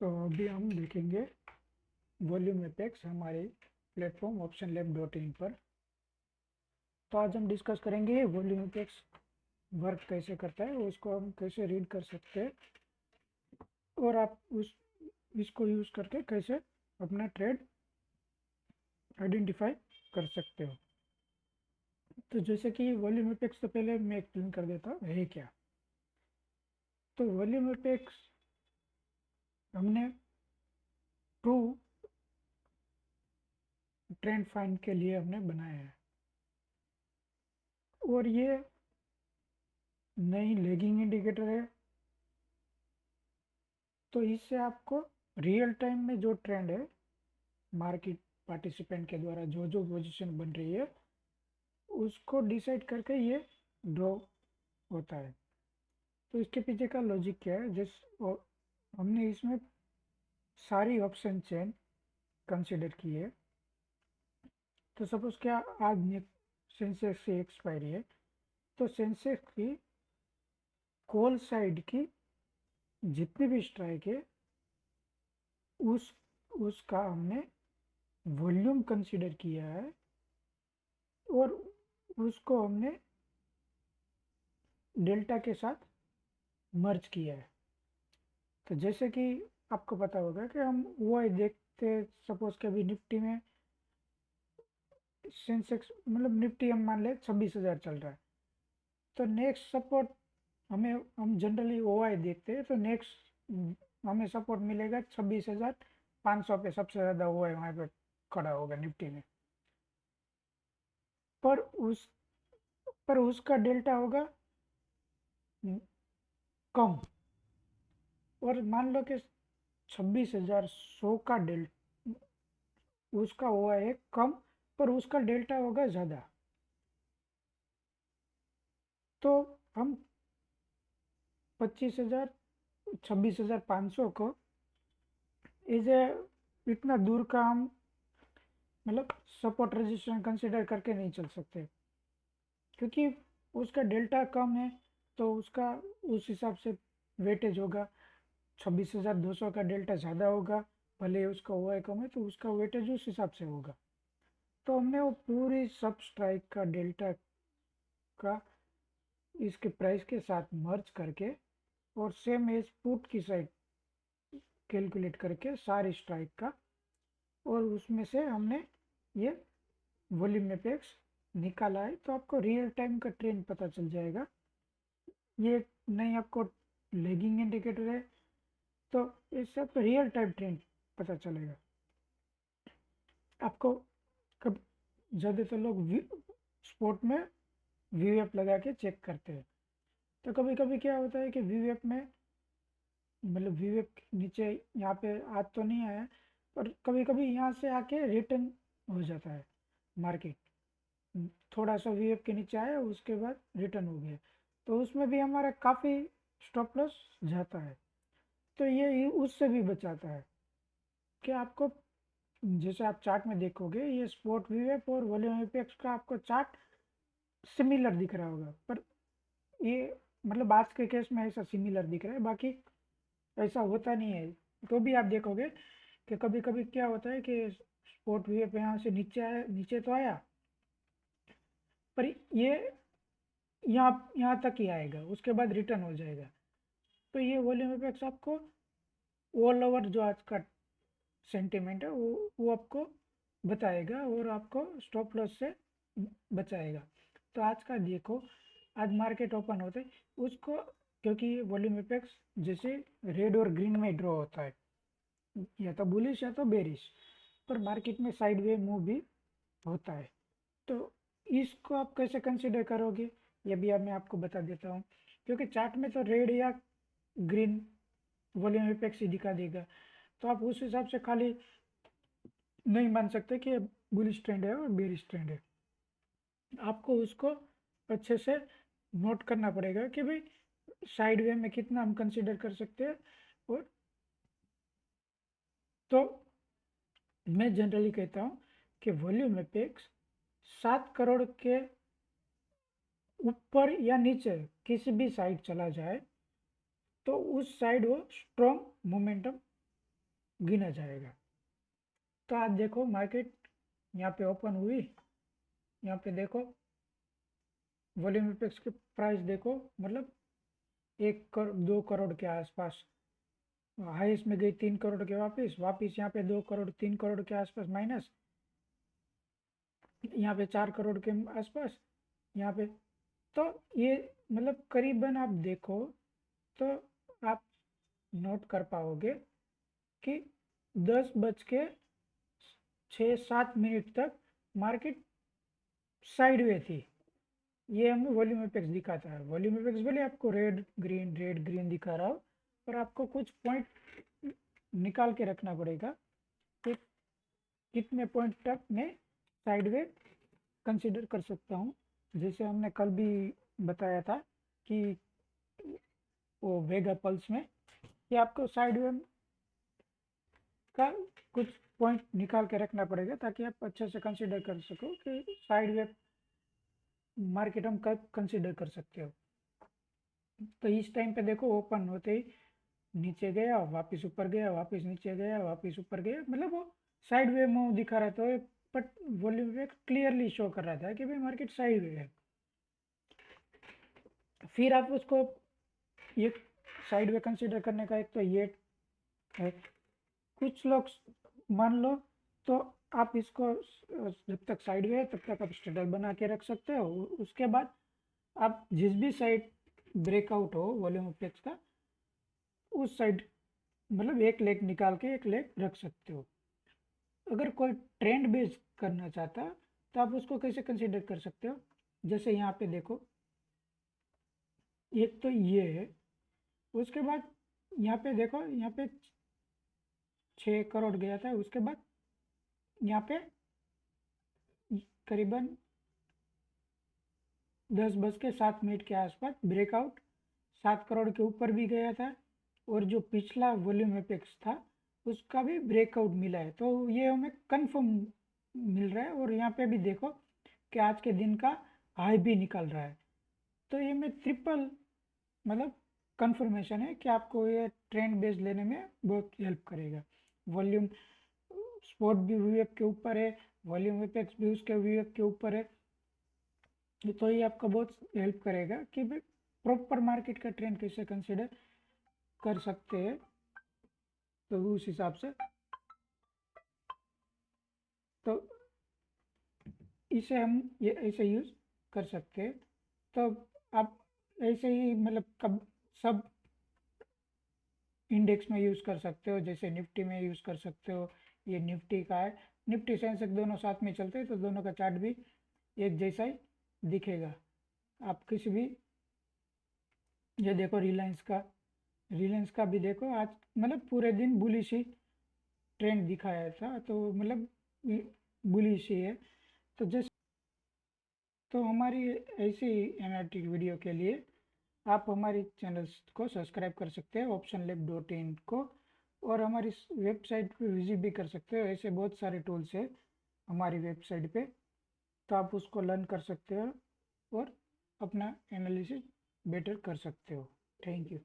तो अभी हम देखेंगे वॉल्यूम एपेक्स हमारे प्लेटफॉर्म optionlab.in पर। तो आज हम डिस्कस करेंगे वॉल्यूम एपेक्स वर्क कैसे करता है, उसको हम कैसे रीड कर सकते हैं और आप इसको यूज़ करके कैसे अपना ट्रेड आइडेंटिफाई कर सकते हो। तो जैसे कि वॉल्यूम एपेक्स, तो पहले मैं एक्सप्लेन कर देता हूँ है क्या। तो वॉल्यूम एपेक्स हमने ट्रू ट्रेंड फाइंड के लिए हमने बनाया है और ये नई लैगिंग इंडिकेटर है। तो इससे आपको रियल टाइम में जो ट्रेंड है मार्केट पार्टिसिपेंट के द्वारा जो जो पोजीशन बन रही है उसको डिसाइड करके ये ड्रॉ होता है। तो इसके पीछे का लॉजिक क्या है, हमने इसमें सारी ऑप्शन चेन कंसिडर की है। तो सपोज क्या आज सेंसेक्स की एक्सपायरी है, तो सेंसेक्स की कॉल साइड की जितनी भी स्ट्राइक है उस उसका हमने वॉल्यूम कंसिडर किया है और उसको हमने डेल्टा के साथ मर्ज किया है। तो जैसे कि आपको पता होगा कि हम वो देखते, सपोज के अभी निफ्टी में सेंसेक्स मतलब निफ्टी हम मान ले 26,000 चल रहा है, तो नेक्स्ट सपोर्ट हम जनरली ओ आई देखते हैं। तो नेक्स्ट हमें सपोर्ट मिलेगा 26,500 पे, सबसे ज़्यादा ओ आई वहाँ पे खड़ा होगा निफ्टी में। पर उस पर उसका डेल्टा होगा कम, और मान लो कि 26,100 का उसका हुआ है कम, पर उसका डेल्टा होगा ज़्यादा। तो हम 25,000 26,500 को इज ए इतना दूर का हम मतलब सपोर्ट रजिस्टेंस कंसिडर करके नहीं चल सकते, क्योंकि उसका डेल्टा कम है। तो उसका उस हिसाब से वेटेज होगा, 26,200 का डेल्टा ज़्यादा होगा, भले उसका हुआ कम है तो उसका वेटेज उस हिसाब से होगा। तो हमने वो पूरी सब स्ट्राइक का डेल्टा का इसके प्राइस के साथ मर्ज करके और सेम एज पुट की साइड कैलकुलेट करके सारी स्ट्राइक का, और उसमें से हमने ये वॉल्यूम एपेक्स निकाला है। तो आपको रियल टाइम का ट्रेंड पता चल जाएगा। ये नहीं आपको लैगिंग इंडिकेटर है, तो इससे आपको रियल टाइम ट्रेंड पता चलेगा। आपको कब ज़्यादातर लोग स्पोर्ट में वीएफ लगा के चेक करते हैं। तो कभी कभी क्या होता है कि वीएफ में मतलब वीएफ नीचे यहाँ पे आज तो नहीं आया, पर कभी कभी यहाँ से आके रिटर्न हो जाता है मार्केट। थोड़ा सा वीएफ के नीचे आया, उसके बाद रिटर्न हो गया, तो उसमें भी हमारा काफ़ी स्टॉप लॉस जाता है। तो ये उससे भी बचाता है कि आपको, जैसे आप चार्ट में देखोगे ये स्पॉट वीएफ और वॉल्यूम एपेक्स का आपको चार्ट सिमिलर दिख रहा होगा, पर ये मतलब आज के केस में ऐसा सिमिलर दिख रहा है, बाकी ऐसा होता नहीं है। तो भी आप देखोगे कि कभी कभी क्या होता है कि स्पॉट वीएफ यहाँ से नीचे आया, नीचे तो आया, पर ये यहाँ यहाँ तक ही आएगा, उसके बाद रिटर्न हो जाएगा। तो ये वॉल्यूम एपेक्स आपको ऑल ओवर जो आज का सेंटिमेंट है वो आपको बताएगा और आपको स्टॉप लॉस से बचाएगा। तो आज का देखो, आज मार्केट ओपन होते उसको, क्योंकि वॉल्यूम एपेक्स जैसे रेड और ग्रीन में ड्रॉ होता है, या तो बुलिश या तो बेरिश, पर मार्केट में साइड वे मूव भी होता है। तो इसको आप कैसे कंसिडर करोगे, ये भी अब मैं आपको बता देता हूँ। क्योंकि चार्ट में तो रेड या ग्रीन वॉल्यूम एपेक्स ही दिखा देगा, तो आप उस हिसाब से खाली नहीं मान सकते कि बुलिश ट्रेंड है और बेरिश ट्रेंड है। आपको उसको अच्छे से नोट करना पड़ेगा कि भाई साइड वे में कितना हम कंसिडर कर सकते हैं। और तो मैं जनरली कहता हूँ कि वॉल्यूम एपेक्स 7 करोड़ के ऊपर या नीचे किसी भी साइड चला जाए तो उस साइड वो स्ट्रॉन्ग मोमेंटम गिना जाएगा। तो आज देखो मार्केट यहाँ पे ओपन हुई, यहाँ पे देखो वॉल्यूम एपेक्स के प्राइस देखो, मतलब 2 करोड़ के आसपास, हाईएस्ट में गई 3 करोड़ के वापस वापस यहाँ पे 2 करोड़ 3 करोड़ के आसपास माइनस, यहाँ पे 4 करोड़ के आसपास, यहाँ पे। तो ये मतलब करीबन आप देखो तो आप नोट कर पाओगे कि 10:06-7 तक मार्केट साइडवे थी। ये हमें वॉल्यूम एपेक्स दिखाता है। वॉल्यूम एपेक्स भले आपको रेड ग्रीन दिखा रहा हो, पर आपको कुछ पॉइंट निकाल के रखना पड़ेगा कि कितने पॉइंट तक मैं साइडवे कंसिडर कर सकता हूँ। जैसे हमने कल भी बताया था कि वो वेगा पल्स में कि आपको साइडवे का कुछ पॉइंट निकाल के रखना पड़ेगा ताकि आप अच्छे से कंसिडर कर सको कि साइडवे मार्केट हम कब कंसिडर कर सकते हो। तो इस टाइम पे देखो ओपन होते ही नीचे गया, वापस ऊपर गया, वापस नीचे गया, वापस ऊपर गया, मतलब वो साइड वे मूव दिखा रहा था। बट वॉल्यूम पे क्लियरली शो कर रहा था कि भाई मार्केट साइड वे है। फिर आप उसको ये साइड वे कंसिडर करने का एक तो ये है। कुछ लोग मान लो तो आप इसको जब तक साइड वे है तब तक आप स्ट्रगल बना के रख सकते हो। उसके बाद आप जिस भी साइड ब्रेकआउट हो वॉल्यूम एपेक्स का, उस साइड मतलब एक लेग निकाल के एक लेग रख सकते हो। अगर कोई ट्रेंड बेस करना चाहता है तो आप उसको कैसे कंसीडर कर सकते हो। जैसे यहाँ पे देखो, एक तो ये है, उसके बाद यहाँ पे देखो, यहाँ पे 6 करोड़ गया था, उसके बाद यहाँ पे करीबन 10:07 के आसपास ब्रेकआउट 7 करोड़ के ऊपर भी गया था, और जो पिछला वॉल्यूम एपेक्स था उसका भी ब्रेकआउट मिला है। तो ये हमें कंफर्म मिल रहा है। और यहाँ पे भी देखो कि आज के दिन का हाई भी निकल रहा है। तो ये में ट्रिपल मतलब कंफर्मेशन है कि आपको ये ट्रेंड बेस लेने में बहुत हेल्प करेगा। वॉल्यूम स्पॉट भी वीएफ के ऊपर है, वॉल्यूम एपेक्स भी उसके वीएफ के ऊपर है। तो ये आपका बहुत हेल्प करेगा कि भाई प्रॉपर मार्केट का ट्रेंड कैसे कंसिडर कर सकते हैं। तो उस हिसाब से तो इसे हम ये ऐसे यूज़ कर सकते हैं। तो आप ऐसे ही मतलब कब सब इंडेक्स में यूज़ कर सकते हो, जैसे निफ्टी में यूज़ कर सकते हो। ये निफ्टी का है, निफ्टी सेंसेक्स दोनों साथ में चलते हैं तो दोनों का चार्ट भी एक जैसा ही दिखेगा। आप किसी भी, ये देखो रिलायंस का भी देखो आज मतलब पूरे दिन बुलिश ही ट्रेंड दिखाया था, तो मतलब बुलिश ही है। तो जैसे तो हमारी ऐसी एनालिटिक वीडियो के लिए आप हमारी चैनल्स को सब्सक्राइब कर सकते हैं, optionlab.in को, और हमारी वेबसाइट पे विजिट भी कर सकते हो। ऐसे बहुत सारे टूल्स है हमारी वेबसाइट पे, तो आप उसको लर्न कर सकते हो और अपना एनालिसिस बेटर कर सकते हो। Thank you.